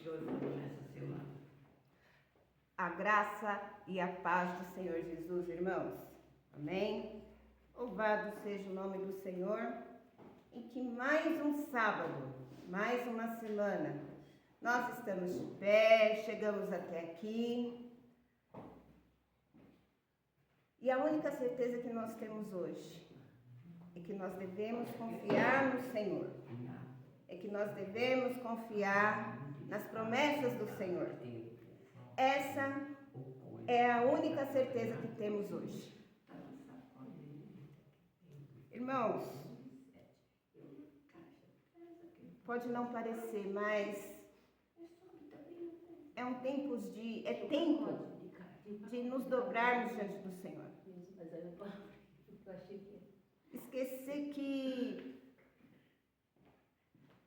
Senhor falou nessa semana. A graça e a paz do Senhor Jesus, irmãos. Amém? Louvado seja o nome do Senhor, em que mais um sábado, mais uma semana, nós estamos de pé, chegamos até aqui. E a única certeza que nós temos hoje é que nós devemos confiar no Senhor. É que nós devemos confiar nas promessas do Senhor. Essa é a única certeza que temos hoje. Irmãos, pode não parecer, mas é tempo de nos dobrarmos diante do Senhor. Esquecer que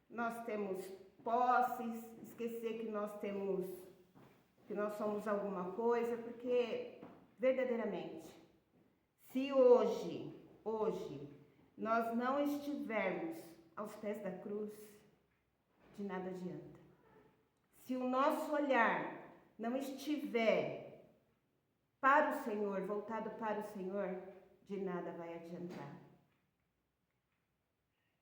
nós temos posses, esquecer que nós somos alguma coisa, porque verdadeiramente, se hoje nós não estivermos aos pés da cruz, de nada adianta. Se o nosso olhar não estiver para o Senhor, voltado para o Senhor, de nada vai adiantar.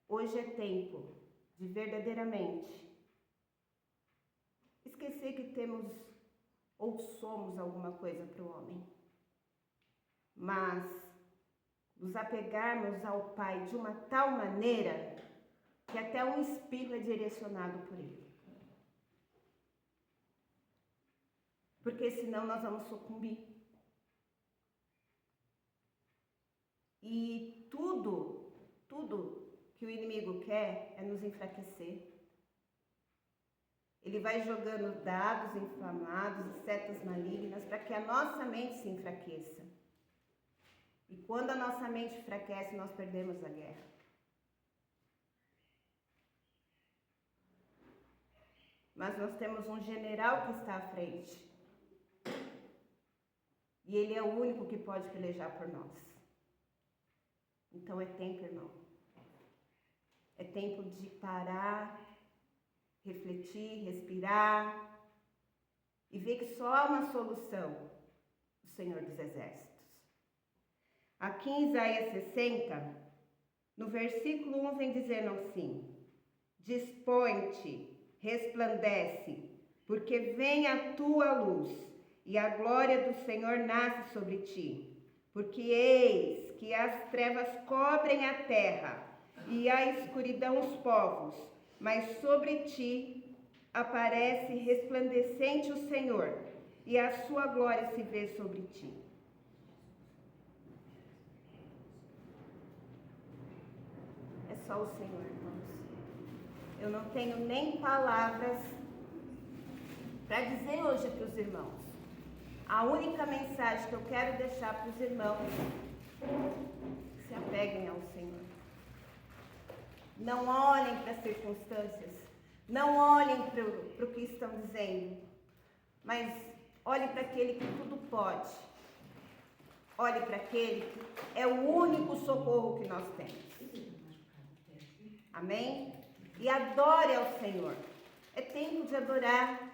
Hoje é tempo de verdadeiramente esquecer que temos ou somos alguma coisa para o homem, mas nos apegarmos ao Pai de uma tal maneira que até um espírito é direcionado por Ele. Porque senão nós vamos sucumbir. E tudo que o inimigo quer é nos enfraquecer. Ele vai jogando dados inflamados e setas malignas para que a nossa mente se enfraqueça. E quando a nossa mente enfraquece, nós perdemos a guerra. Mas nós temos um general que está à frente. E ele é o único que pode pelejar por nós. Então é tempo, irmão. É tempo de parar, refletir, respirar e ver que só há uma solução: o Senhor dos Exércitos. Aqui em Isaías 60, no versículo 1 vem dizendo assim: dispõe-te, resplandece, porque vem a tua luz e a glória do Senhor nasce sobre ti. Porque eis que as trevas cobrem a terra e a escuridão os povos, mas sobre ti aparece resplandecente o Senhor, e a sua glória se vê sobre ti. É só o Senhor, irmãos. Eu não tenho nem palavras para dizer hoje para os irmãos. A única mensagem que eu quero deixar para os irmãos: se apeguem ao Senhor. Não olhem para as circunstâncias, não olhem para o que estão dizendo, mas olhem para aquele que tudo pode. Olhe para aquele que é o único socorro que nós temos. Amém? E adore ao Senhor. É tempo de adorar.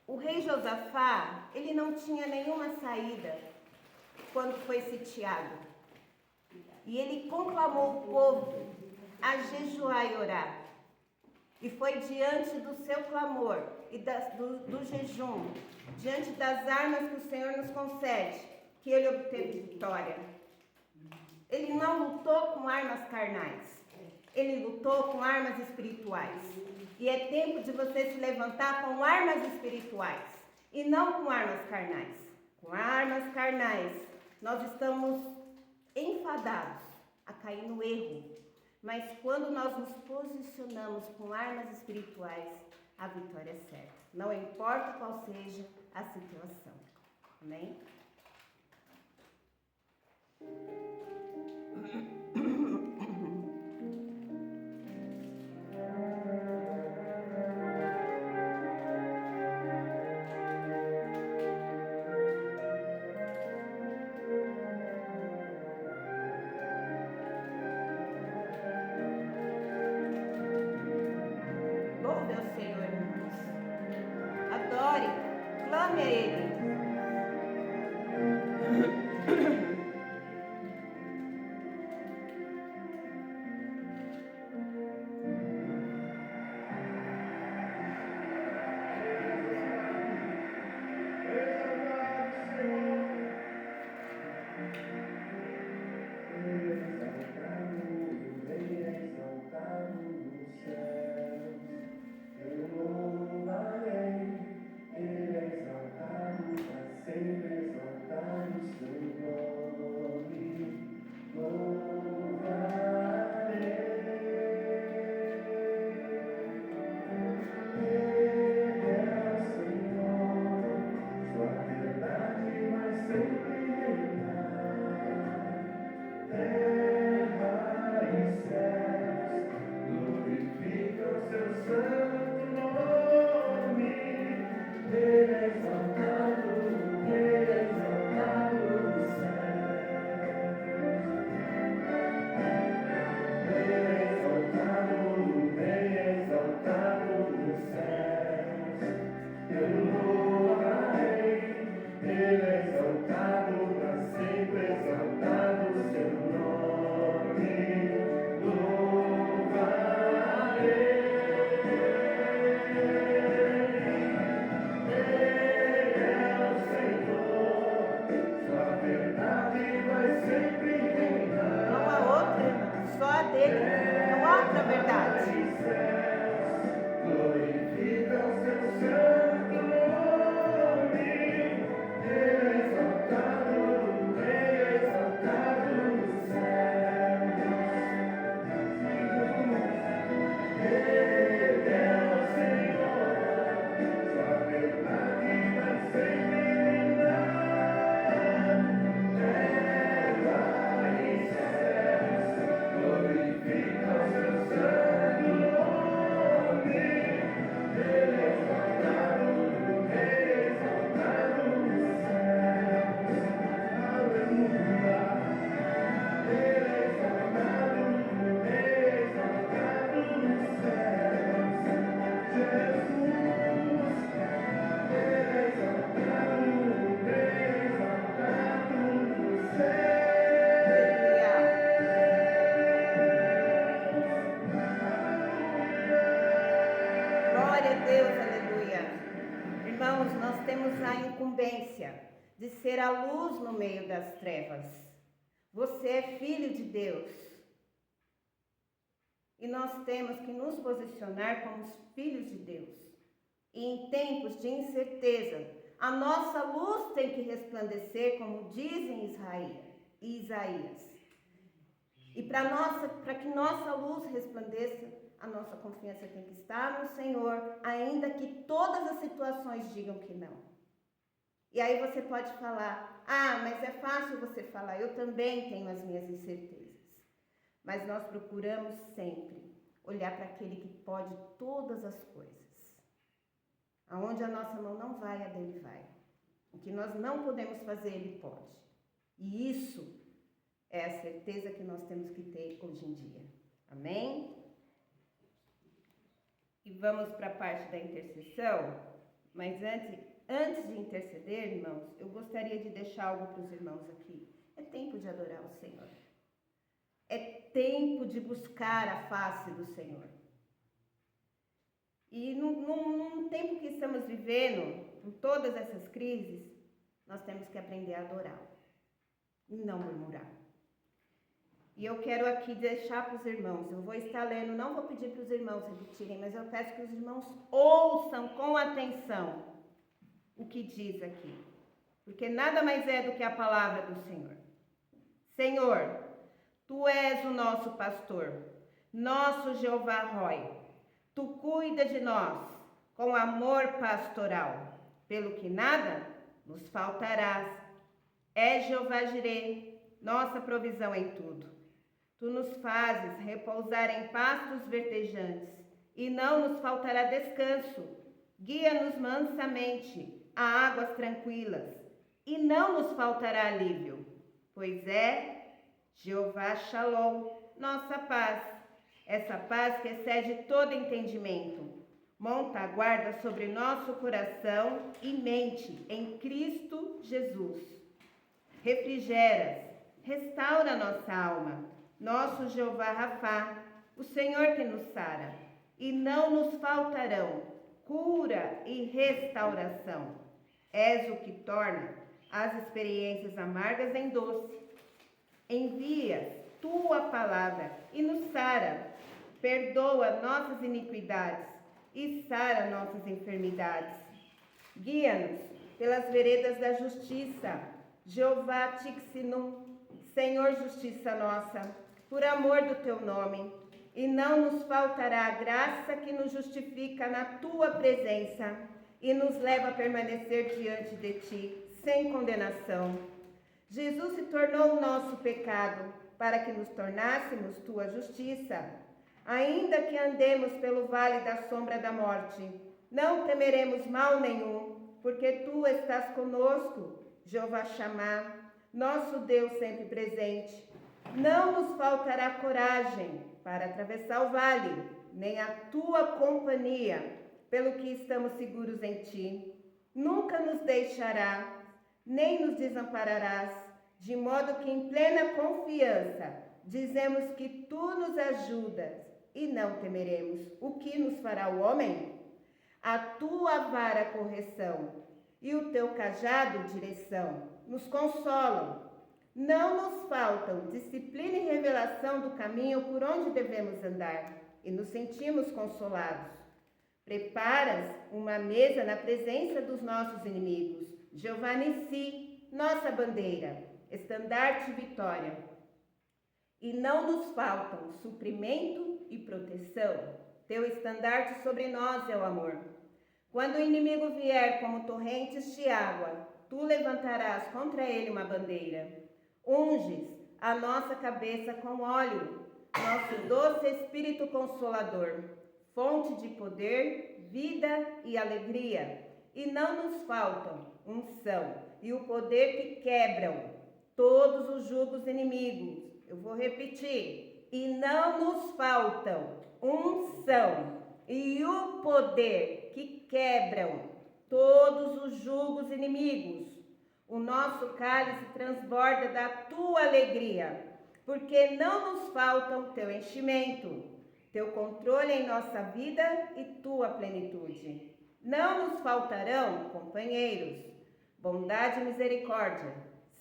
O rei Josafá, ele não tinha nenhuma saída quando foi sitiado. E ele conclamou o povo a jejuar e orar. E foi diante do seu clamor e do jejum, diante das armas que o Senhor nos concede, que ele obteve vitória. Ele não lutou com armas carnais, ele lutou com armas espirituais. E é tempo de você se levantar com armas espirituais e não com armas carnais. Com armas carnais, nós estamos enfadados a cair no erro. Mas quando nós nos posicionamos com armas espirituais, a vitória é certa. Não importa qual seja a situação. Amém? Louve ao Clame a Ele. De ser a luz no meio das trevas. Você é filho de Deus. E nós temos que nos posicionar como os filhos de Deus. E em tempos de incerteza, a nossa luz tem que resplandecer, como dizem Isaías. E para que nossa luz resplandeça, a nossa confiança tem que estar no Senhor, ainda que todas as situações digam que não. E aí você pode falar, mas é fácil você falar, eu também tenho as minhas incertezas. Mas nós procuramos sempre olhar para aquele que pode todas as coisas. Aonde a nossa mão não vai, a dele vai. O que nós não podemos fazer, ele pode. E isso é a certeza que nós temos que ter hoje em dia. Amém? E vamos para a parte da intercessão, mas antes de interceder, irmãos, eu gostaria de deixar algo para os irmãos aqui. É tempo de adorar o Senhor. É tempo de buscar a face do Senhor. E num tempo que estamos vivendo, com todas essas crises, nós temos que aprender a adorar e não murmurar. E eu quero aqui deixar para os irmãos, eu vou estar lendo, não vou pedir para os irmãos repetirem, mas eu peço que os irmãos ouçam com atenção o que diz aqui, porque nada mais é do que a palavra do Senhor. Senhor, Tu és o nosso pastor, nosso Jeová Roi. Tu cuida de nós com amor pastoral, pelo que nada nos faltarás. É Jeová Jireh, nossa provisão em tudo. Tu nos fazes repousar em pastos verdejantes, e não nos faltará descanso. Guia-nos mansamente a águas tranquilas, e não nos faltará alívio, pois é Jeová Shalom, nossa paz, essa paz que excede todo entendimento. monta a guarda sobre nosso coração e mente em Cristo Jesus. Refrigeras, restaura nossa alma, nosso Jeová Rafá, o Senhor que nos sara, e não nos faltarão cura e restauração. És o que torna as experiências amargas em doce. Envias tua palavra e nos sara, perdoa nossas iniquidades e sara nossas enfermidades. Guia-nos pelas veredas da justiça, Jeová Tixinum, Senhor justiça nossa, por amor do teu nome, e não nos faltará a graça que nos justifica na tua presença e nos leva a permanecer diante de ti, sem condenação. Jesus se tornou o nosso pecado, para que nos tornássemos tua justiça. Ainda que andemos pelo vale da sombra da morte, não temeremos mal nenhum, porque tu estás conosco, Jeová Shammah, nosso Deus sempre presente. Não nos faltará coragem para atravessar o vale, nem a tua companhia, pelo que estamos seguros em ti. Nunca nos deixarás, nem nos desampararás, de modo que em plena confiança dizemos que tu nos ajudas e não temeremos. O que nos fará o homem? A tua vara correção e o teu cajado direção nos consolam. Não nos faltam disciplina e revelação do caminho por onde devemos andar, e nos sentimos consolados. Preparas uma mesa na presença dos nossos inimigos, Jeová Nissi, nossa bandeira, estandarte e vitória. E não nos faltam suprimento e proteção, teu estandarte sobre nós é o amor. Quando o inimigo vier como torrentes de água, tu levantarás contra ele uma bandeira. Unges a nossa cabeça com óleo, nosso doce Espírito Consolador, fonte de poder, vida e alegria. E não nos faltam unção e o poder que quebram todos os jugos inimigos. Eu vou repetir. E não nos faltam unção e o poder que quebram todos os jugos inimigos. O nosso cálice transborda da tua alegria, porque não nos faltam teu enchimento, teu controle em nossa vida e tua plenitude. Não nos faltarão companheiros, bondade e misericórdia.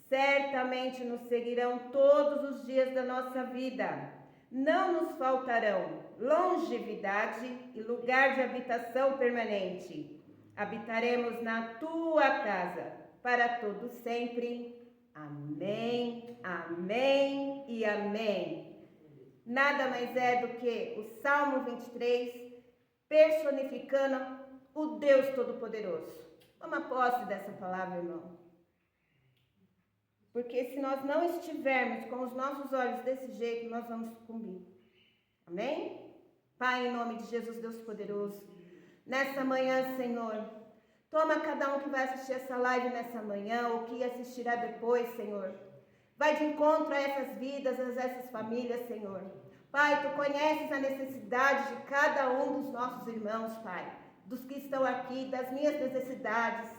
Certamente nos seguirão todos os dias da nossa vida. Não nos faltarão longevidade e lugar de habitação permanente. Habitaremos na tua casa para todo sempre. Amém, amém e amém. Nada mais é do que o Salmo 23, personificando o Deus Todo-Poderoso. Toma posse dessa palavra, irmão. Porque se nós não estivermos com os nossos olhos desse jeito, nós vamos sucumbir. Amém? Pai, em nome de Jesus, Deus poderoso, nessa manhã, Senhor, toma cada um que vai assistir essa live nessa manhã ou que assistirá depois, Senhor. Vai de encontro a essas vidas, a essas famílias, Senhor. Pai, tu conheces a necessidade de cada um dos nossos irmãos, Pai, dos que estão aqui, das minhas necessidades.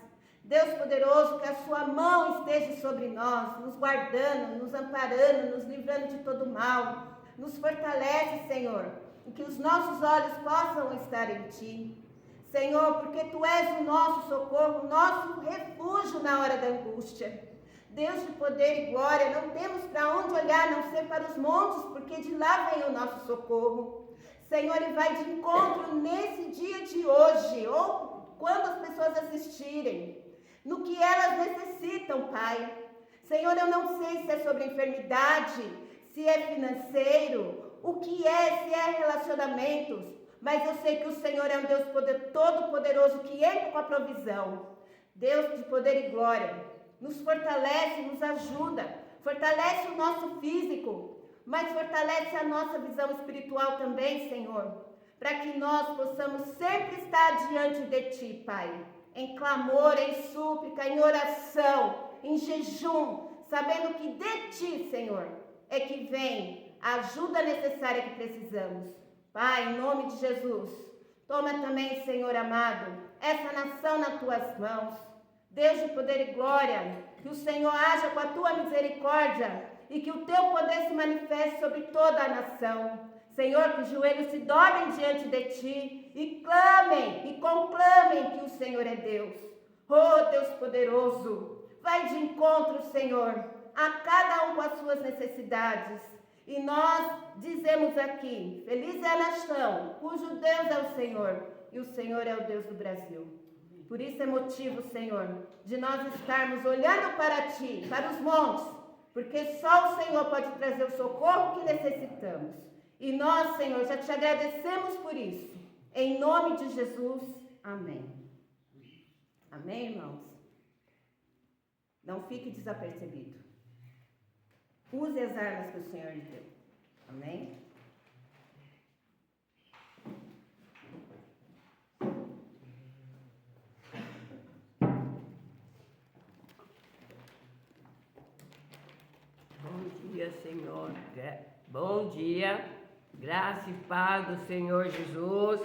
Deus poderoso, que a sua mão esteja sobre nós, nos guardando, nos amparando, nos livrando de todo mal. Nos fortalece, Senhor, e que os nossos olhos possam estar em Ti. Senhor, porque Tu és o nosso socorro, o nosso refúgio na hora da angústia. Deus de poder e glória, não temos para onde olhar, a não ser para os montes, porque de lá vem o nosso socorro. Senhor, e vai de encontro nesse dia de hoje, ou quando as pessoas assistirem, no que elas necessitam, Pai. Senhor, eu não sei se é sobre enfermidade, se é financeiro, o que é, se é relacionamentos, mas eu sei que o Senhor é um Deus todo-poderoso que entra com a provisão. Deus de poder e glória, nos fortalece, nos ajuda, fortalece o nosso físico, mas fortalece a nossa visão espiritual também, Senhor, para que nós possamos sempre estar diante de Ti, Pai, em clamor, em súplica, em oração, em jejum, sabendo que de Ti, Senhor, é que vem a ajuda necessária que precisamos. Pai, em nome de Jesus, Toma também, Senhor amado, essa nação nas tuas mãos. Deus de poder e glória, que o Senhor haja com a tua misericórdia e que o teu poder se manifeste sobre toda a nação. Senhor, que os joelhos se dobrem diante de ti e clamem e conclamem que o Senhor é Deus. Oh, Deus poderoso, vai de encontro, Senhor, a cada um com as suas necessidades. E nós dizemos aqui, feliz é a nação, cujo Deus é o Senhor, e o Senhor é o Deus do Brasil. Por isso é motivo, Senhor, de nós estarmos olhando para ti, para os montes, porque só o Senhor pode trazer o socorro que necessitamos. E nós, Senhor, já te agradecemos por isso. Em nome de Jesus, amém. Amém, irmãos? Não fique desapercebido. Use as armas que o Senhor lhe deu. Amém? Bom dia, Senhor. Bom dia. Graça e paz do Senhor Jesus.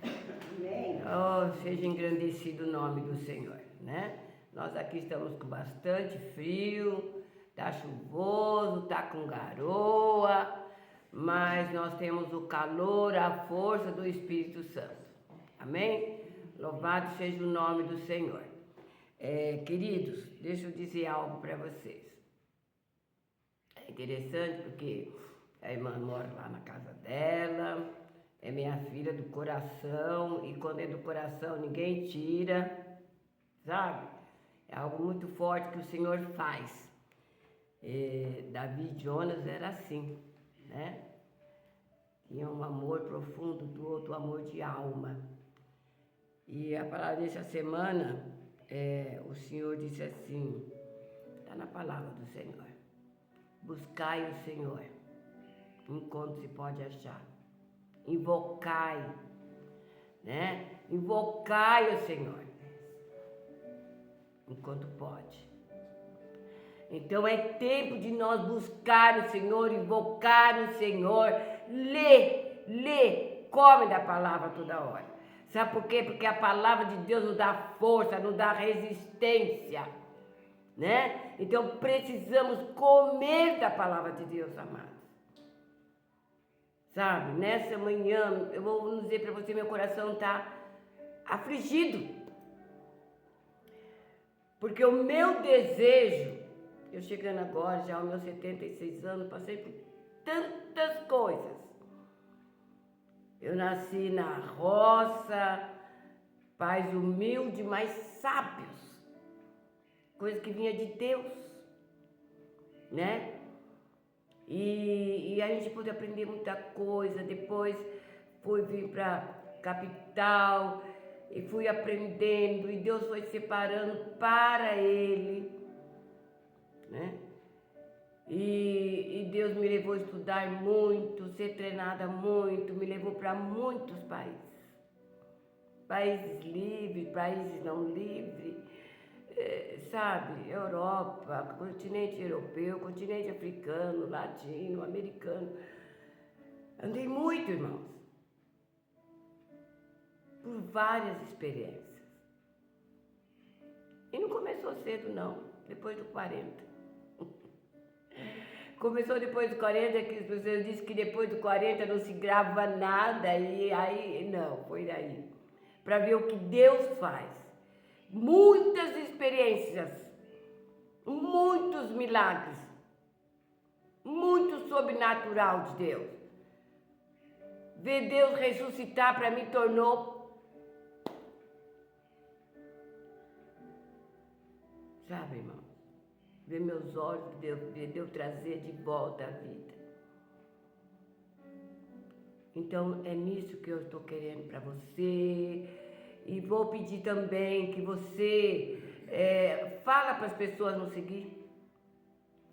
Amém. Oh, seja engrandecido o nome do Senhor, né? Nós aqui estamos com bastante frio, tá chuvoso, tá com garoa, mas nós temos o calor, a força do Espírito Santo. Amém? Louvado seja o nome do Senhor. Queridos, deixa eu dizer algo para vocês. É interessante porque a irmã mora lá na casa dela, é minha filha do coração, e quando é do coração ninguém tira, sabe? É algo muito forte que o Senhor faz. Davi e Jonas era assim, né? Tinha um amor profundo do outro, amor de alma. E a palavra dessa semana, o Senhor disse assim, está na palavra do Senhor: buscai o Senhor enquanto se pode achar, invocai, né? Invocai o Senhor enquanto pode. Então é tempo de nós buscar o Senhor, invocar o Senhor, ler, come da palavra toda hora. Sabe por quê? Porque a palavra de Deus nos dá força, nos dá resistência, né? Então precisamos comer da palavra de Deus, amados. Sabe, nessa manhã, eu vou dizer para você, meu coração está afligido. Porque o meu desejo, eu chegando agora, já aos meus 76 anos, passei por tantas coisas. Eu nasci na roça, pais humildes, mas sábios. Coisa que vinha de Deus, né? E a gente pôde aprender muita coisa. Depois fui vir para a capital e fui aprendendo, e Deus foi separando para Ele, né? E Deus me levou a estudar muito, ser treinada muito, me levou para muitos países. Países livres, países não livres, sabe? Europa, continente europeu, continente africano, latino, americano. Andei muito, irmãos, por várias experiências. E não começou cedo, não, depois dos 40. Começou depois dos 40, que as pessoas dizem que depois dos 40 não se grava nada, e aí, não, foi daí. Para ver o que Deus faz. Muitas experiências, muitos milagres, muito sobrenatural de Deus. Ver Deus ressuscitar para mim tornou, sabe, irmão? Ver meus olhos, ver Deus trazer de volta a vida. Então é nisso que eu estou querendo para você. E vou pedir também que você fala para as pessoas não seguir.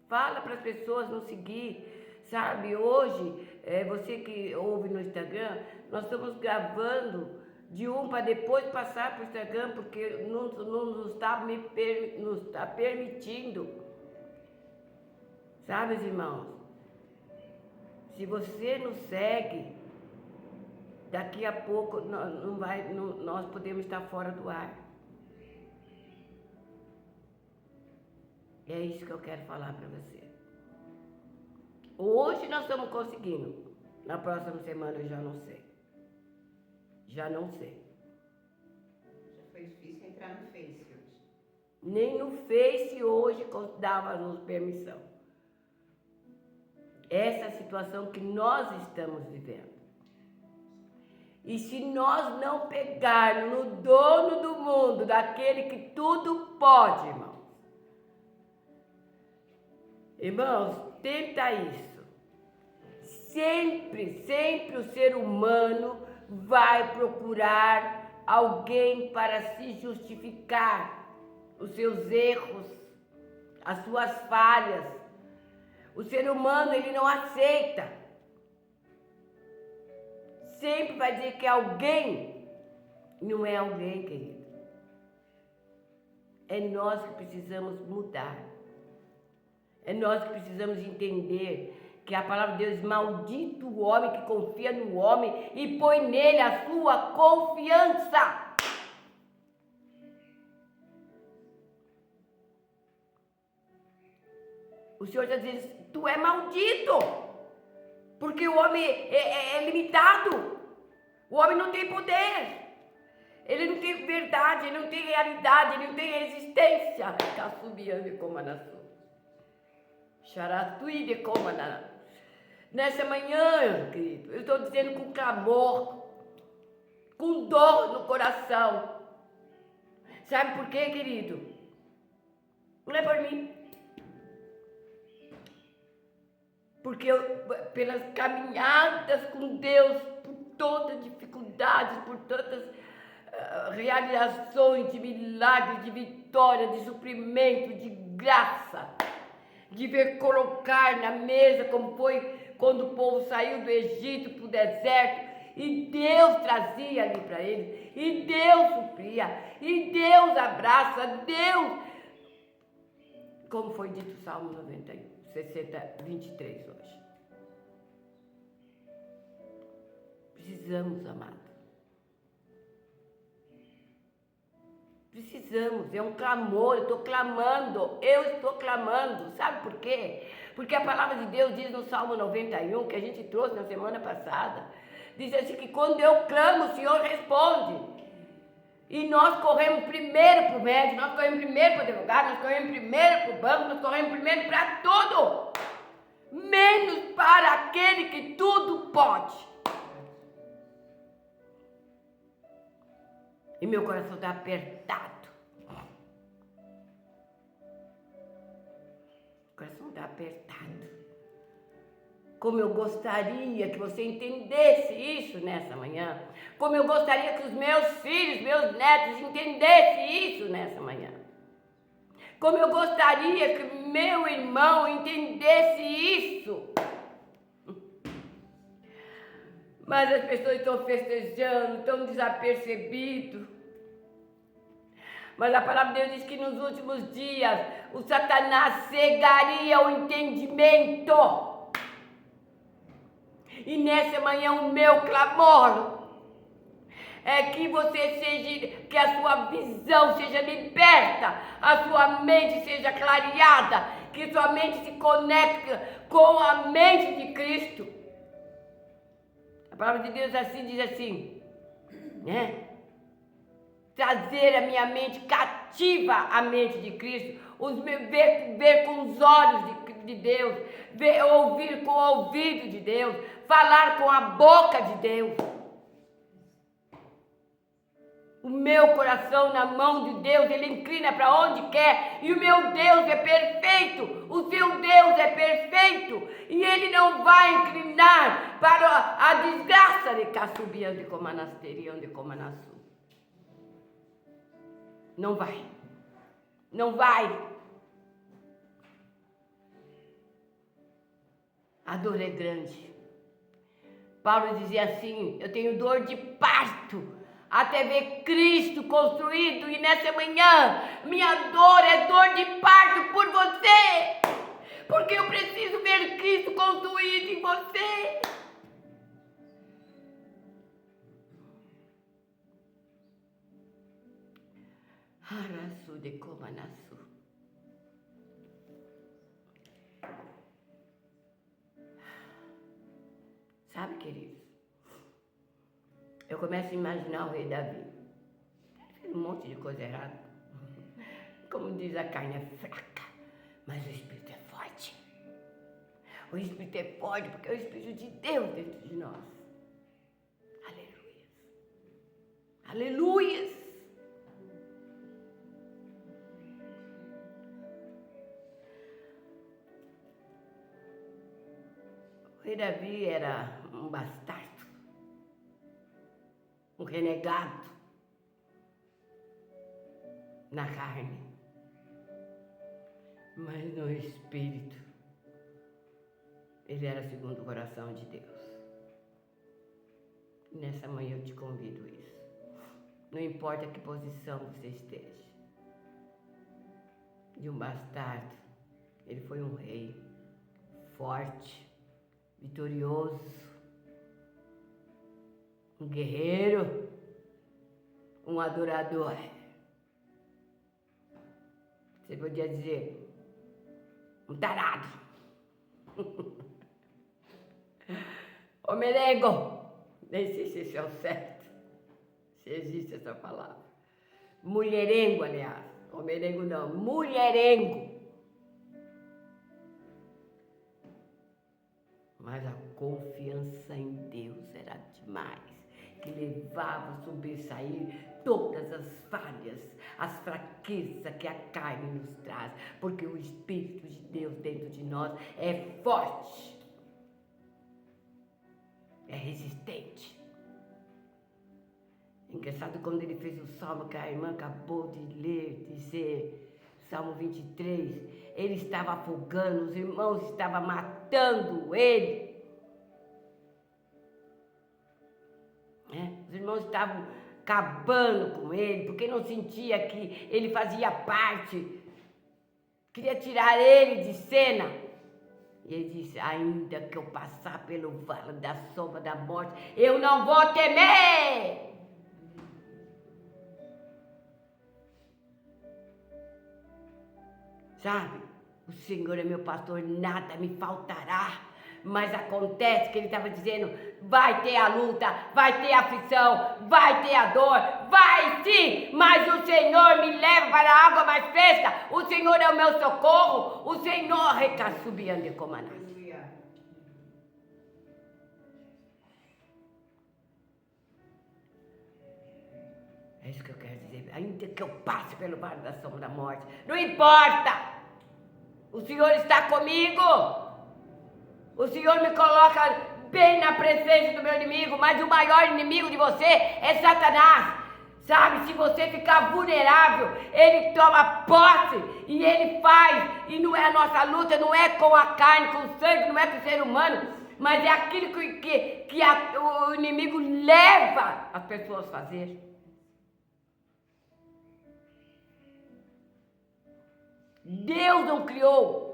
Fala para as pessoas não seguir. Sabe, hoje, você que ouve no Instagram, nós estamos gravando de um para depois passar para o Instagram, porque não nos está permitindo. Sabe, irmãos? Se você nos segue, daqui a pouco nós podemos estar fora do ar. É isso que eu quero falar para você. Hoje nós estamos conseguindo. Na próxima semana eu já não sei. Já não sei. Já foi difícil entrar no Face hoje. Nem no Face hoje dava-nos permissão. Essa é a situação que nós estamos vivendo. E se nós não pegarmos no dono do mundo, daquele que tudo pode, irmãos, tenta isso. Sempre o ser humano vai procurar alguém para se justificar os seus erros, as suas falhas. O ser humano, ele não aceita. Sempre vai dizer que alguém não é alguém, querido. É nós que precisamos mudar. É nós que precisamos entender que a palavra de Deus diz: maldito o homem que confia no homem e põe nele a sua confiança. O Senhor já diz: tu é maldito, porque o homem é limitado. O homem não tem poder. Ele não tem verdade, ele não tem realidade, ele não tem existência. Caçubiando de Comanaçu. Xaratui de Comanaçu. Nessa manhã, querido, eu estou dizendo com clamor, com dor no coração. Sabe por quê, querido? Não é por mim. Porque pelas caminhadas com Deus, por todas dificuldades, por tantas realizações de milagres, de vitória, de suprimento, de graça, de ver colocar na mesa, como foi quando o povo saiu do Egito para o deserto, e Deus trazia ali para eles, e Deus supria, e Deus abraça, Deus, como foi dito no Salmo 23 hoje. Precisamos, amado. Precisamos, é um clamor, eu estou clamando, sabe por quê? Porque a palavra de Deus diz no Salmo 91, que a gente trouxe na semana passada, diz assim que quando eu clamo, o Senhor responde. E nós corremos primeiro para o médico, nós corremos primeiro para o advogado, nós corremos primeiro para o banco, nós corremos primeiro para tudo, menos para aquele que tudo pode. E meu coração está apertado. O coração está apertado. Como eu gostaria que você entendesse isso nessa manhã. Como eu gostaria que os meus filhos, meus netos entendessem isso nessa manhã. Como eu gostaria que meu irmão entendesse isso. Mas as pessoas estão festejando, estão desapercebidos. Mas a palavra de Deus diz que nos últimos dias o Satanás cegaria o entendimento. E nessa manhã o meu clamor é que que a sua visão seja liberta, a sua mente seja clareada, que sua mente se conecte com a mente de Cristo. A palavra de Deus assim diz assim, né? Trazer a minha mente cativa à mente de Cristo, ver com os olhos de Deus, ouvir com o ouvido de Deus, falar com a boca de Deus. O meu coração na mão de Deus, ele inclina para onde quer, e o meu Deus é perfeito, o seu Deus é perfeito, e ele não vai inclinar para a desgraça de Caçubian de Comanasterião de Comanaçu. Não vai. Não vai. A dor é grande. Paulo dizia assim, eu tenho dor de parto, até ver Cristo construído, e nessa manhã, minha dor é dor de parto por você, porque eu preciso ver Cristo construído em você. Araçu de Comanaçu. Sabe, queridos, eu começo a imaginar o rei Davi. Ele fez um monte de coisa errada. Como diz, a carne é fraca, mas o Espírito é forte. O Espírito é forte porque é o Espírito de Deus dentro de nós. Aleluias. Aleluias. O rei Davi era um bastardo, um renegado na carne, mas no espírito ele era segundo o coração de Deus. E nessa manhã eu te convido isso. Não importa que posição você esteja, de um bastardo, ele foi um rei forte, vitorioso, um guerreiro, um adorador. Você podia dizer, um tarado. Homerengo. Nem sei se esse é o certo, se existe essa palavra. Mulherengo, aliás. Homerengo não, mulherengo. Mas a confiança em Deus era demais, que levava a sobressair todas as falhas, as fraquezas que a carne nos traz, porque o Espírito de Deus dentro de nós é forte, é resistente. Engraçado, quando ele fez o salmo que a irmã acabou de ler, dizer, Salmo 23, ele estava afogando, os irmãos estavam matando ele. Os irmãos estavam acabando com ele, porque não sentia que ele fazia parte. Queria tirar ele de cena. E ele disse, ainda que eu passar pelo vale da sombra da morte, eu não vou temer. Sabe, o Senhor é meu pastor, nada me faltará. Mas acontece que ele estava dizendo, vai ter a luta, vai ter a aflição, vai ter a dor, vai sim, mas o Senhor me leva para a água mais fresca, o Senhor é o meu socorro, o Senhor recassubiando de comanás. É isso que eu quero dizer, ainda que eu passe pelo vale da sombra da morte, não importa, o Senhor está comigo. O Senhor me coloca bem na presença do meu inimigo, mas o maior inimigo de você é Satanás. Sabe, se você ficar vulnerável, ele toma posse e ele faz. E não é a nossa luta, não é com a carne, com o sangue, não é com o ser humano, mas é aquilo que o inimigo leva as pessoas a fazer. Deus não criou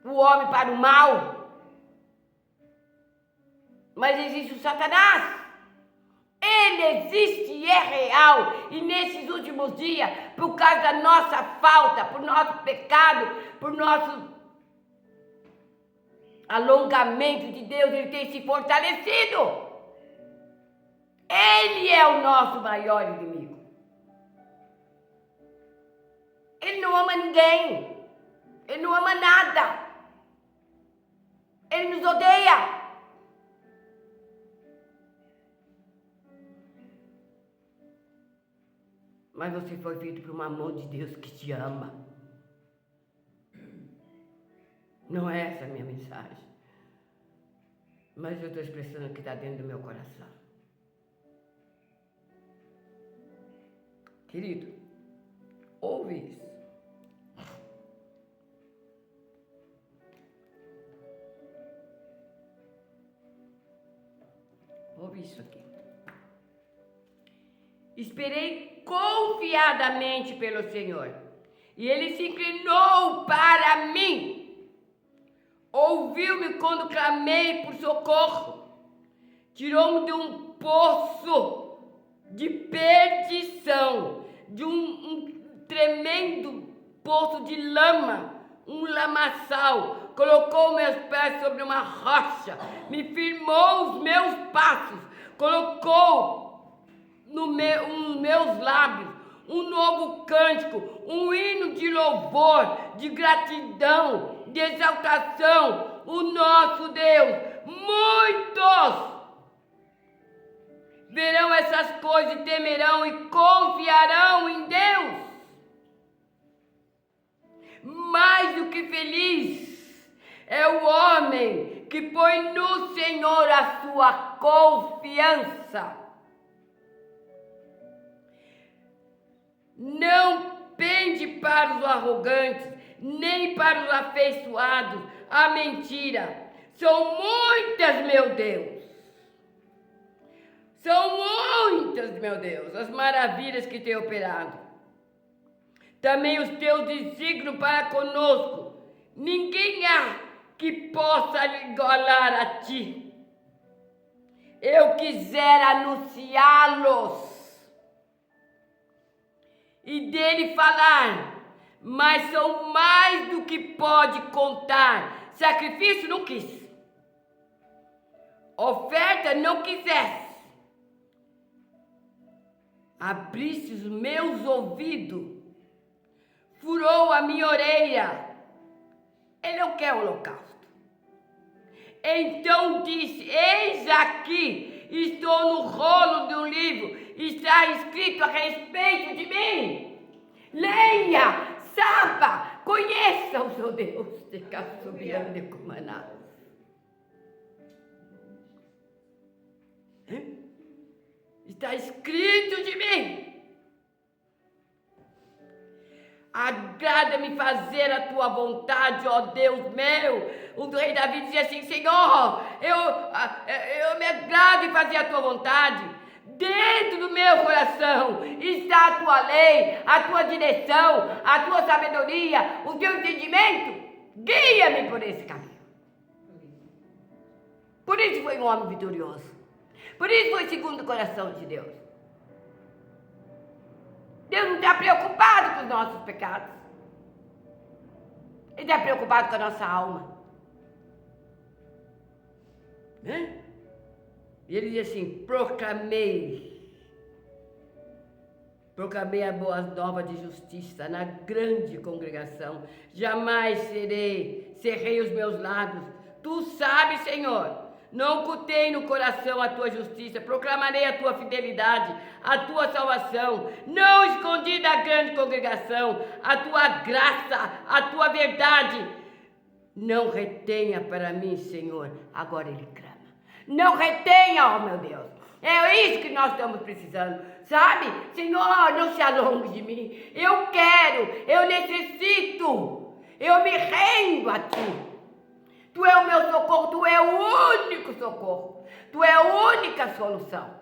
o homem para o mal, mas existe o Satanás. Ele existe e é real. E nesses últimos dias, por causa da nossa falta, por nosso pecado, por nosso alongamento de Deus, ele tem se fortalecido. Ele é o nosso maior inimigo. Ele não ama ninguém. Ele não ama nada. Ele nos odeia. Mas você foi feito por uma mão de Deus que te ama. Não é essa a minha mensagem. Mas eu estou expressando o que está dentro do meu coração. Querido, ouve isso. Ouve isso aqui. Esperei confiadamente pelo Senhor, e Ele se inclinou para mim. Ouviu-me quando clamei por socorro. Tirou-me de um poço de perdição, de um tremendo poço de lama, um lamaçal, colocou meus pés sobre uma rocha, me firmou os meus passos, colocou nos meus lábios um novo cântico, um hino de louvor, de gratidão, de exaltação, o nosso Deus. Muitos verão essas coisas e temerão e confiarão em Deus. Mais do que feliz é o homem que põe no Senhor a sua confiança. Não pende para os arrogantes, nem para os afeiçoados a mentira. São muitas, meu Deus. São muitas, meu Deus, as maravilhas que tem operado. Também os teus desígnios para conosco. Ninguém há que possa igualar a ti. Eu quisera anunciá-los e dele falar, mas são mais do que pode contar. Sacrifício não quis. Oferta não quisesse. Abriste os meus ouvidos, furou a minha orelha. Ele não quer holocausto. Então disse: eis aqui, estou no rolo de um livro, está escrito a respeito de mim. Leia, saiba, conheça o seu Deus de Caçubiano de Cumaná. Está escrito de mim. Agrada-me fazer a tua vontade, ó Deus meu. O rei Davi dizia assim: Senhor, eu me agrado em fazer a tua vontade. Dentro do meu coração está a tua lei, a tua direção, a tua sabedoria, o teu entendimento. Guia-me por esse caminho. Por isso foi um homem vitorioso. Por isso foi segundo o coração de Deus. Deus não está preocupado com os nossos pecados. Ele está preocupado com a nossa alma. Né? E ele diz assim: proclamei a boa nova de justiça na grande congregação. Jamais cerrei os meus lábios. Tu sabes, Senhor. Não ocultei no coração a tua justiça, proclamarei a tua fidelidade, a tua salvação. Não escondi da grande congregação a tua graça, a tua verdade. Não retenha para mim, Senhor. Agora ele clama. Não retenha, ó meu Deus. É isso que nós estamos precisando, sabe? Senhor, não se alongue de mim. Eu quero, eu necessito, eu me rendo a ti. Tu é o meu socorro, tu é o único socorro, tu é a única solução.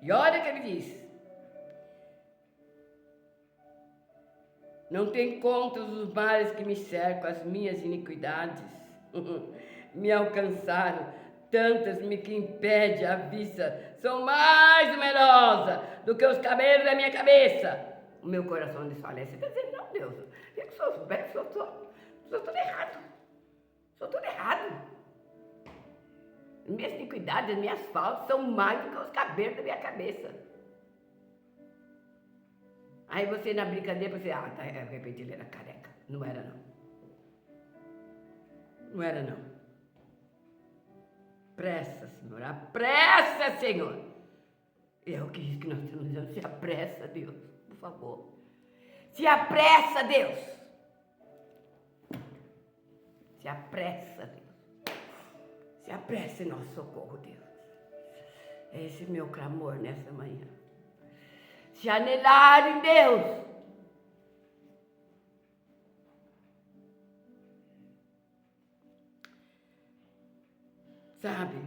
E olha o que ele diz: não tem conta os males que me cercam, as minhas iniquidades me alcançaram. Tantas-me que impede a vista, são mais numerosas do que os cabelos da minha cabeça. O meu coração desfalece. Está dizendo: não, Deus, eu sou tudo errado. Sou tudo errado. Minhas iniquidades, minhas faltas são mais do que os cabelos da minha cabeça. Aí você, na brincadeira, você: tá, de repente ele era careca. Não era, não. Não era, não. Apressa, Senhor, apressa, Senhor. É o que nós estamos dizendo: se apressa, Deus, por favor. Se apressa, Deus. Se apressa, Deus. Se apressa em nosso socorro, Deus. É esse meu clamor nessa manhã. Se anelar em Deus. Sabe?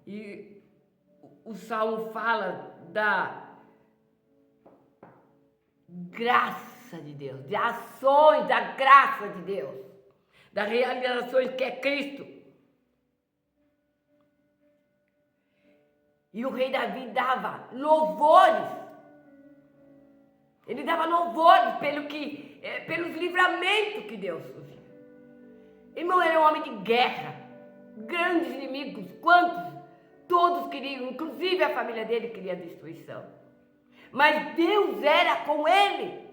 E o Salmo fala da graça graça de Deus, de ações da graça de Deus, das realizações que é Cristo. E o rei Davi dava louvores. Ele dava louvores pelos livramentos que Deus fazia. Irmão, ele era um homem de guerra. Grandes inimigos, quantos? Todos queriam, inclusive a família dele queria destruição. Mas Deus era com ele.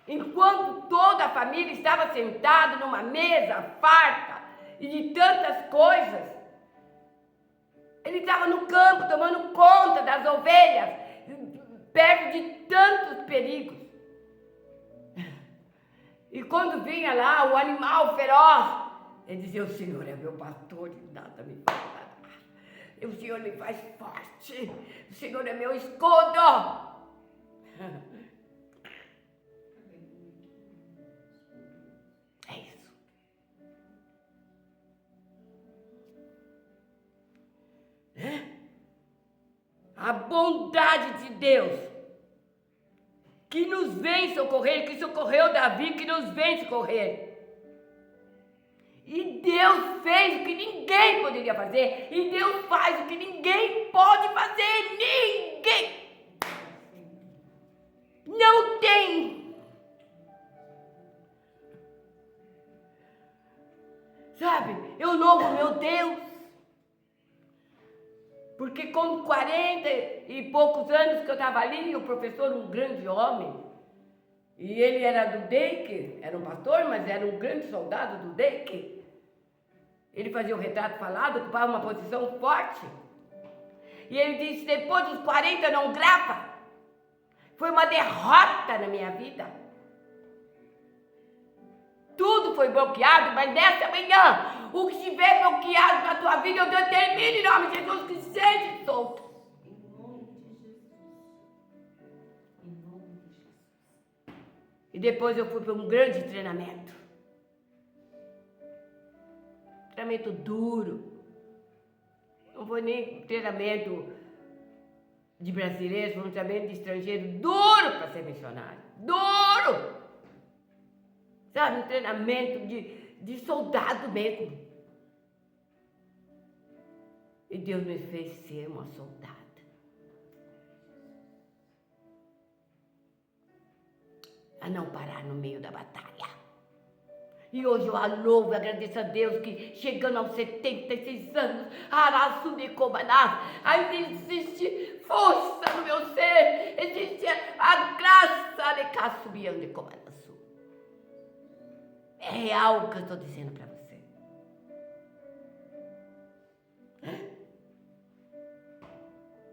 Enquanto toda a família estava sentada numa mesa farta e de tantas coisas, ele estava no campo tomando conta das ovelhas, perto de tantos perigos. E quando vinha lá o animal feroz, ele dizia: o Senhor é meu pastor e nada me faltará. O Senhor me faz forte. O Senhor é meu escudo. É isso. A bondade de Deus que nos vem socorrer, que socorreu Davi, que nos vem socorrer. E Deus fez o que ninguém poderia fazer. E Deus faz o que ninguém pode fazer. Ninguém. Não tem. Sabe, eu louvo meu Deus. Porque com 40 e poucos anos que eu estava ali, o professor, um grande homem, e ele era do DEIC, era um pastor, mas era um grande soldado do DEIC. Ele fazia o retrato falado, ocupava uma posição forte. E ele disse: depois dos 40 não grava. Foi uma derrota na minha vida. Tudo foi bloqueado, mas nessa manhã, o que estiver bloqueado na tua vida, eu determino em nome de Jesus que seja solto. E depois eu fui para um grande treinamento. Treinamento duro. Não foi nem treinamento de brasileiros, foi um treinamento de estrangeiro duro para ser missionário. Duro! Sabe, um treinamento de soldado mesmo. E Deus me fez ser uma soldada. A não parar no meio da batalha. E hoje eu louvo e agradeço a Deus que, chegando aos 76 anos, Araçu de Comanás, ainda existe força no meu ser, existe a graça de Caçubião de Comanás. É real o que eu estou dizendo para você.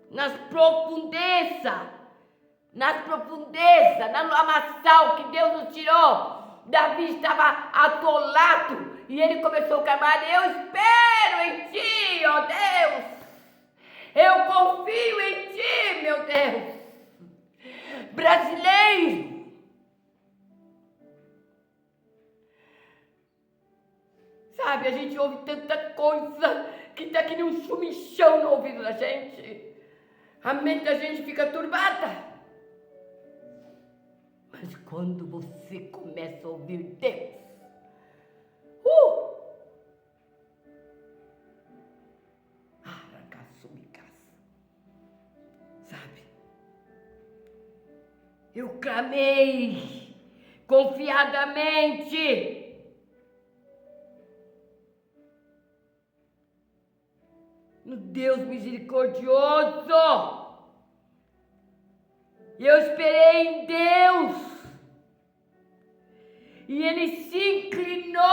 Nas profundezas, na lamaçal que Deus nos tirou, Davi estava atolado e ele começou a clamar: eu espero em ti, ó Deus. Eu confio em ti, meu Deus. Brasileiro, sabe, a gente ouve tanta coisa que tá que nem um chumichão no ouvido da gente. A mente da gente fica turbada. Mas quando você começa a ouvir Deus, sabe? Eu clamei confiadamente. No Deus misericordioso. E eu esperei em Deus. E ele se inclinou.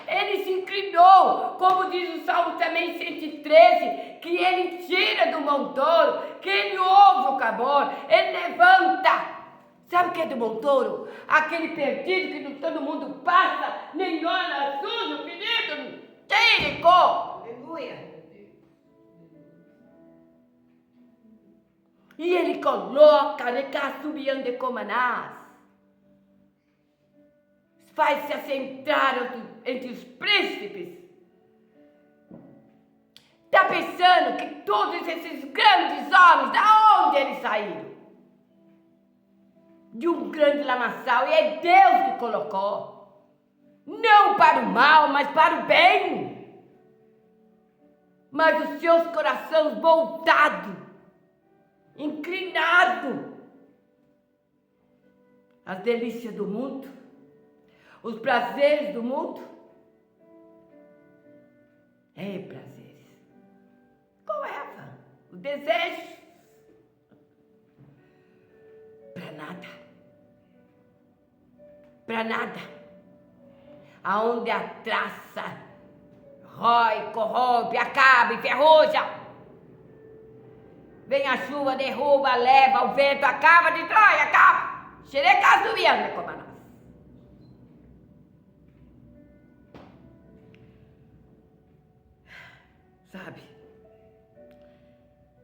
Ele se inclinou. Como diz o Salmo também 113. Que ele tira do montouro. Que ele ouve o clamor. Ele levanta. Sabe o que é do montouro? Aquele perdido que não todo mundo passa. Nem olha sujo, ferido. Tírico. Aleluia. E ele coloca Caçubião de Comanás, faz-se assentar entre os príncipes. Está pensando que todos esses grandes homens, da onde eles saíram? De um grande lamaçal, e é Deus que colocou. Não para o mal, mas para o bem. Mas os seus corações voltados, inclinados às delícias do mundo, os prazeres do mundo. Prazeres. Qual é, o desejo? Para nada. Para nada. Aonde a traça rói, corrompe, acaba, enferruja. Vem a chuva, derruba, leva, o vento acaba, destrói, acaba. Xereca subiando como a nós. Sabe?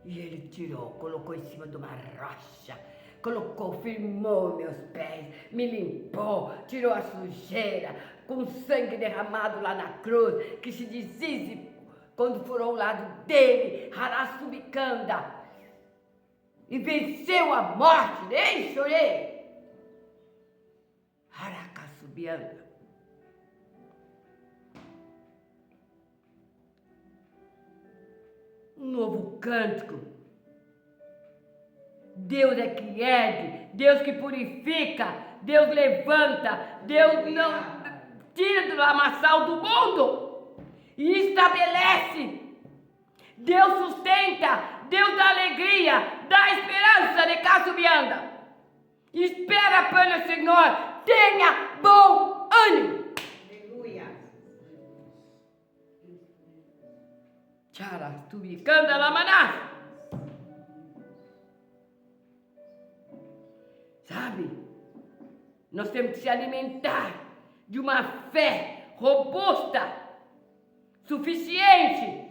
E ele tirou, colocou em cima de uma rocha, colocou, firmou meus pés, me limpou, tirou a sujeira, com sangue derramado lá na cruz, que se desise quando furou o lado dele, Harassubicanda, e venceu a morte, nem chorei. Harakasubianda. Um novo cântico. Deus é que ergue, Deus que purifica, Deus levanta, Deus não tira do lamaçal do mundo e estabelece. Deus sustenta, Deus dá alegria, dá esperança de Casubianda. Espera pelo Senhor, tenha bom ânimo. Chara, tubicanda lamaná. Sabe? Nós temos que se alimentar de uma fé robusta, suficiente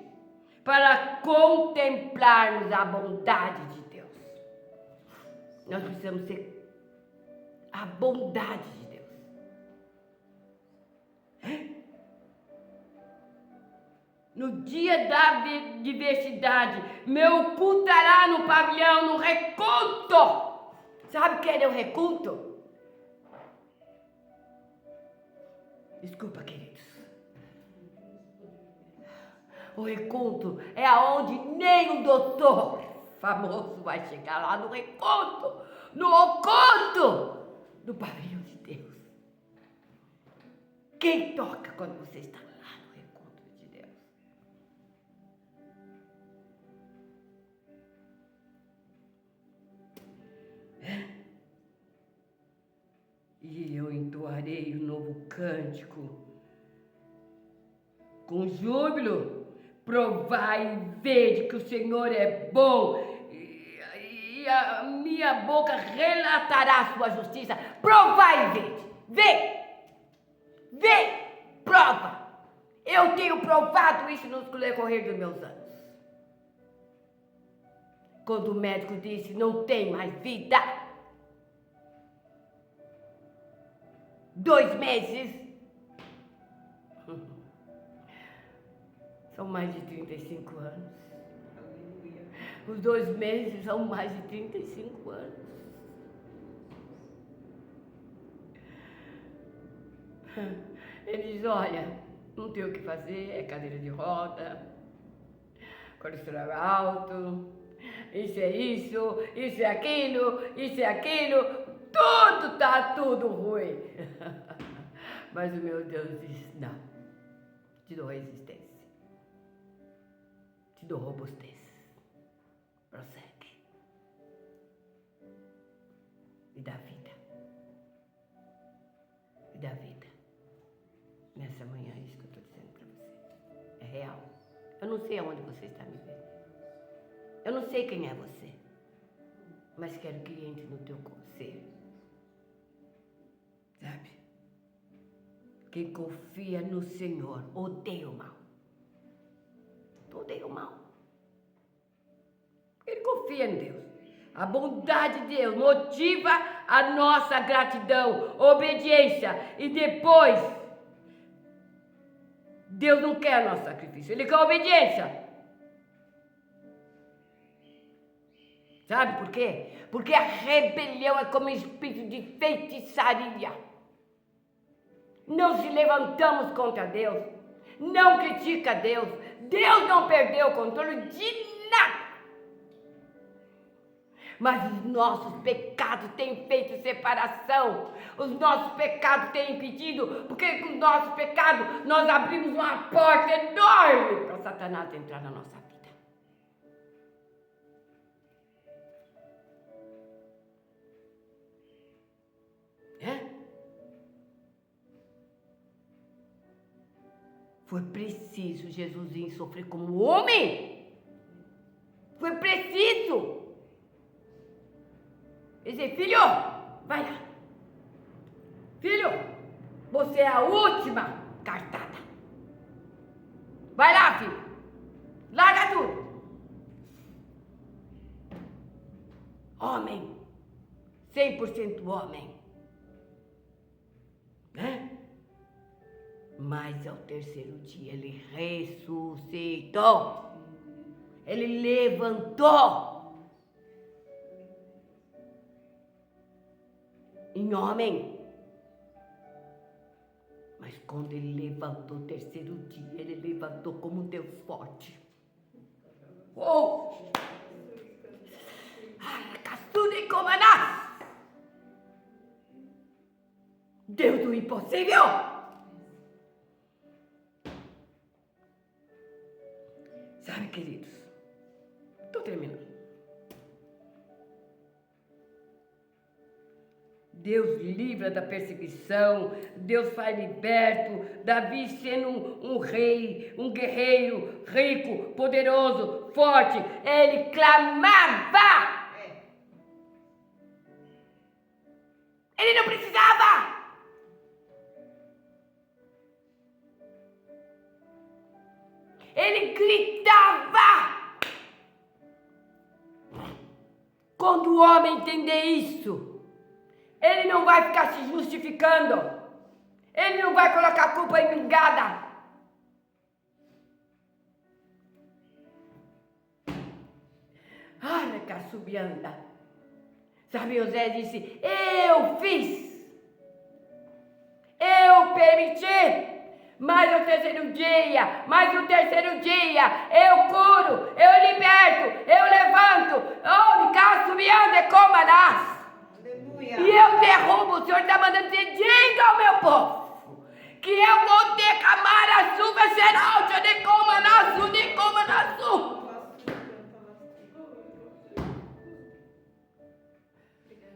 para contemplarmos a bondade de Deus. Nós precisamos ter a bondade de Deus. No dia da diversidade, me ocultará no pavilhão, no reculto. Sabe o que é o reculto? Desculpa, queridos. O reculto é aonde nem o doutor famoso vai chegar lá, no reculto, no oculto do pavilhão de Deus. Quem toca quando você está lá no reculto de Deus? E eu entoarei o novo cântico com júbilo. Provai e vede que o Senhor é bom, e a minha boca relatará a sua justiça. Provai e vede. Vê, prova. Eu tenho provado isso no decorrer dos meus anos. Quando o médico disse, não tem mais vida. 2 meses. São mais de 35 anos. Os 2 meses são mais de 35 anos. Ele diz, olha, não tem o que fazer, é cadeira de roda, colesterol alto, isso é isso, isso é aquilo, tudo ruim. Mas o meu Deus diz, não, te dou resistência. Te dou robustez. Prossegue. E dá vida. E dá vida. Nessa manhã é isso que eu estou dizendo para você. É real. Eu não sei aonde você está me vendo. Eu não sei quem é você. Mas quero que entre no teu ser. Sabe? Quem confia no Senhor odeia o mal. Odeia o mal. Ele confia em Deus. A bondade de Deus motiva a nossa gratidão, obediência. E depois, Deus não quer nosso sacrifício, Ele quer obediência. Sabe por quê? Porque a rebelião é como espírito de feitiçaria. Não se levantamos contra Deus, não critica Deus. Deus não perdeu o controle de nada. Mas os nossos pecados têm feito separação. Os nossos pecados têm impedido, porque com os nossos pecados nós abrimos uma porta enorme para Satanás entrar na nossa vida. Foi preciso Jesusinho sofrer como homem. Foi preciso. Dizer, filho, vai lá. Filho, você é a última cartada. Vai lá, filho. Larga tudo. Homem. 100% homem. Né? Mas ao terceiro dia ele ressuscitou. Ele levantou. Em homem. Mas quando ele levantou o terceiro dia, ele levantou como um Deus forte. Oh! Deus do impossível! Sabe, queridos, estou terminando. Deus livra da perseguição, Deus faz liberto. Davi sendo um rei, um guerreiro, rico, poderoso, forte, ele clamava. Ele não precisava. Ele gritava. Quando o homem entender isso, ele não vai ficar se justificando. Ele não vai colocar a culpa em mingada. Olha que assobianda. Sabe, José disse, eu fiz. Eu permiti. Mas no terceiro dia, eu curo, eu liberto, eu levanto. Oh, de comanás. E eu derrubo, o Senhor está mandando dizer, diga ao meu povo, que eu vou derramar a chuva serôdia de comanaçu.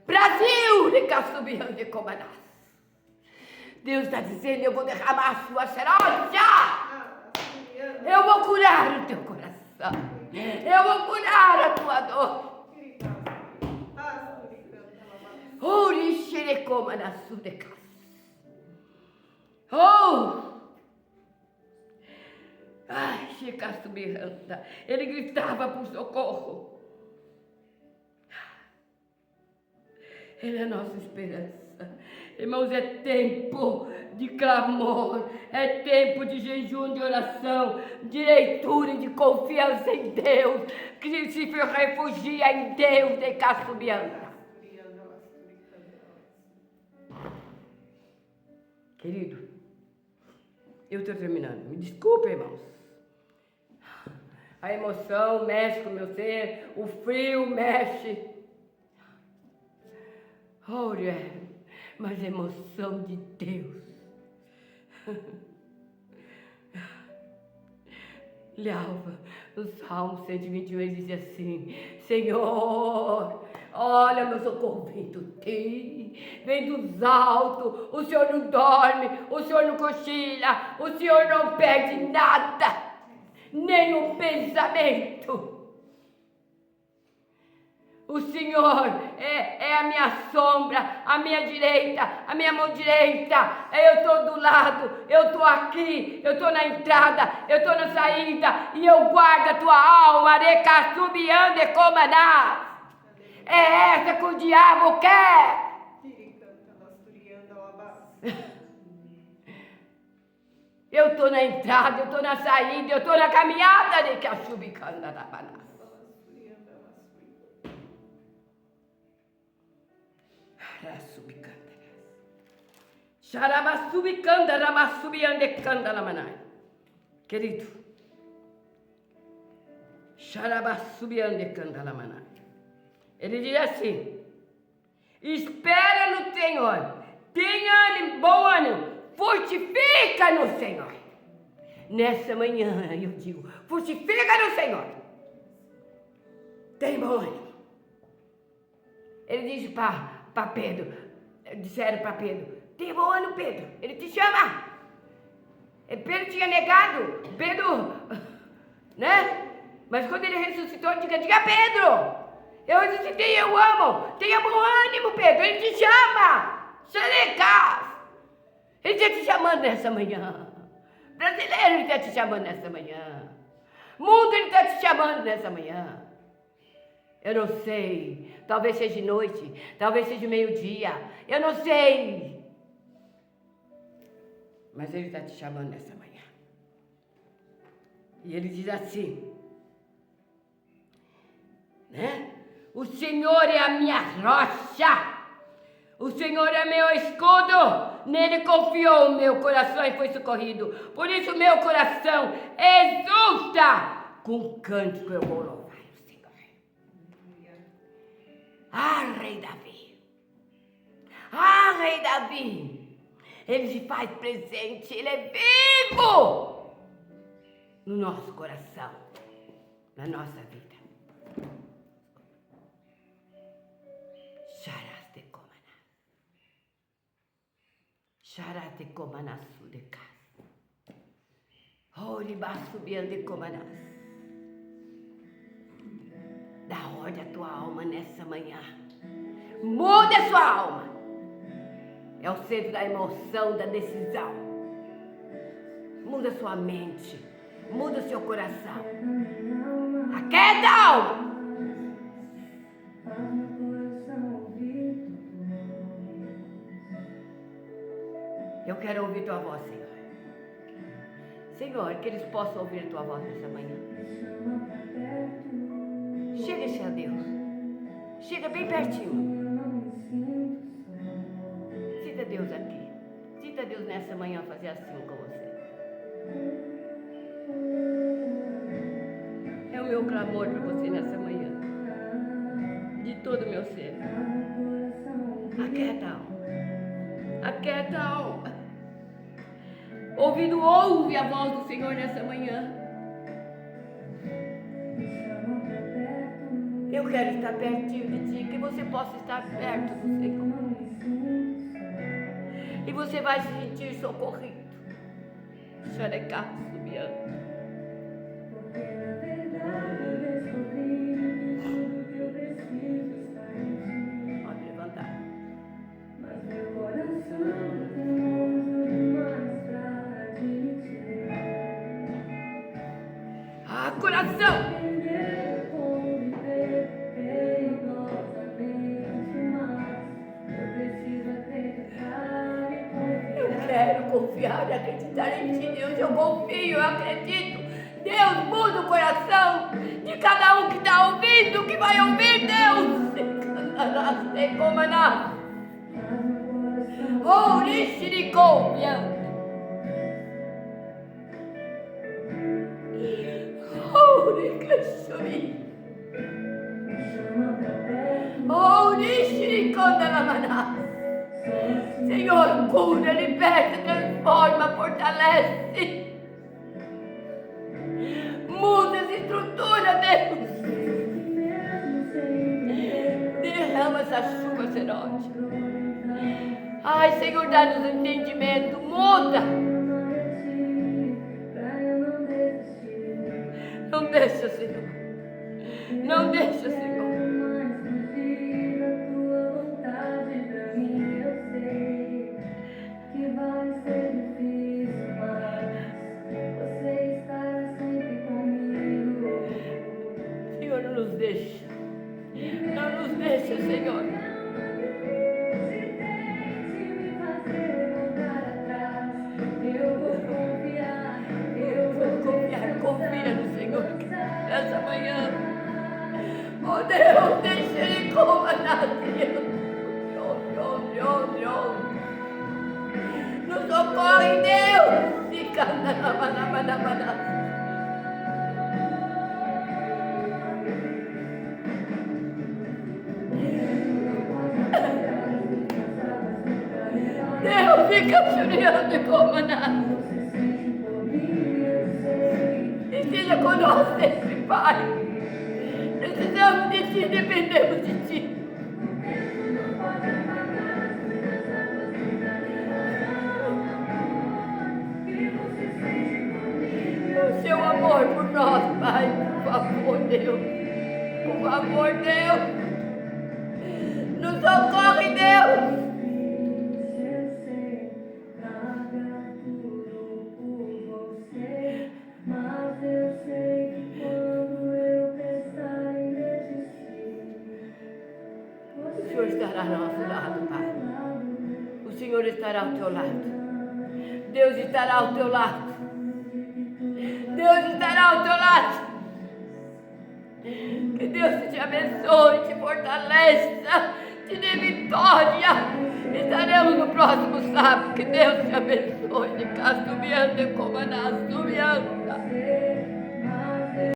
Brasil, de Caçubião de comanás. Deus está dizendo, eu vou derramar a sua serôdia. Eu vou curar o teu coração. Eu vou curar a tua dor. Oh! Ai, Chicastubiranda. Ele gritava por socorro. Ele é a nossa esperança. Irmãos, é tempo de clamor, é tempo de jejum, de oração, de leitura e de confiança em Deus, que se refugia em Deus de Caçubiana. Querido, eu estou terminando. Me desculpe, irmãos. A emoção mexe com o meu ser, o frio mexe. Olha, mas a emoção de Deus. Lhava, no Salmo 121 ele diz assim, Senhor, olha meu socorro vem do ti, vem dos altos, o Senhor não dorme, o Senhor não cochila, o Senhor não perde nada, nem um pensamento. O Senhor é a minha sombra, a minha direita, a minha mão direita. Eu estou do lado, eu estou aqui, eu estou na entrada, eu estou na saída. E eu guardo a tua alma, recasubiando e comanás. É essa que o diabo quer. Eu estou na entrada, eu estou na saída, eu estou na caminhada de Cachubicanda da Banás. Xarabasubicanda, rabassubiandecanda lamanai. Querido, xarabassubiandecanda lamanai. Ele diz assim: espera no Senhor, tenha ânimo, bom ânimo, fortifica no Senhor. Nessa manhã eu digo: fortifica no Senhor, tem bom ânimo. Ele disse para Pedro, disseram para Pedro: tem bom ânimo, Pedro, ele te chama. Pedro tinha negado, Pedro, né? Mas quando ele ressuscitou, diga Pedro, eu ressuscitei, eu amo, tenha bom ânimo, Pedro, ele te chama. Xerecas, ele está te chamando nessa manhã. Brasileiro, ele está te chamando nessa manhã. Mundo, ele está te chamando nessa manhã. Eu não sei, talvez seja de noite, talvez seja meio-dia, eu não sei. Mas ele está te chamando nessa manhã. E ele diz assim, né? O Senhor é a minha rocha, o Senhor é meu escudo, nele confiou o meu coração e foi socorrido. Por isso meu coração exulta, com cântico eu vou louvar o Senhor. Ah, Rei Davi, ah, Rei Davi, ele se faz presente, ele é vivo no nosso coração, na nossa vida. Charate comanasu de casa. Oribaço de comanas. Dá ordem à tua alma nessa manhã. Muda a sua alma. É o centro da emoção, da decisão. Muda a sua mente. Muda o seu coração. Aquieta a alma. Eu quero ouvir tua voz, Senhor. Senhor, que eles possam ouvir tua voz nessa manhã. Chega-se a Deus. Chega bem pertinho. Sinta Deus aqui. Sinta Deus nessa manhã fazer assim com você. É o meu clamor para você nessa manhã. De todo o meu ser. Aquieta a alma. Aquieta a alma. Ouvindo, ouve a voz do Senhor nessa manhã. Eu quero estar pertinho de ti, que você possa estar perto do Senhor. E você vai se sentir socorrido. Xarecá, subiando. Pode levantar. Ah, coração! Eu quero confiar e acreditar em ti, Deus. Eu confio, eu acredito. Deus, muda o coração de cada um que está ouvindo, que vai ouvir, Deus. Oh, Nishiricóvia. Oh, Nikashuri. Oh, Nishiricóvia. Senhor, cura, liberta, transforma, fortalece. Muda essa estrutura, Deus. Derrama essa chuva serótica. Ai, Senhor, dá-nos entendimento. Muda. Não deixa, Senhor. Não deixa, Senhor. Senhor, não nos deixa. Não nos deixa, Senhor. Confia no Senhor nessa manhã. Oh Deus, deixa Ele comandar, Deus. Deus, fica chorando e comandando. Esteja conosco sempre, Pai. Precisamos de Ti, dependemos de Ti. O Seu amor por nós, Pai, por favor, Deus. Por favor, Deus. Nos socorre, Deus. O Senhor estará ao nosso lado, Pai. O Senhor estará ao teu lado. Deus estará ao teu lado. Deus estará ao teu lado. Que Deus te abençoe, te fortaleça, te dê vitória. Estaremos no próximo sábado. Que Deus te abençoe. De Castumianda, como a Nastumianda.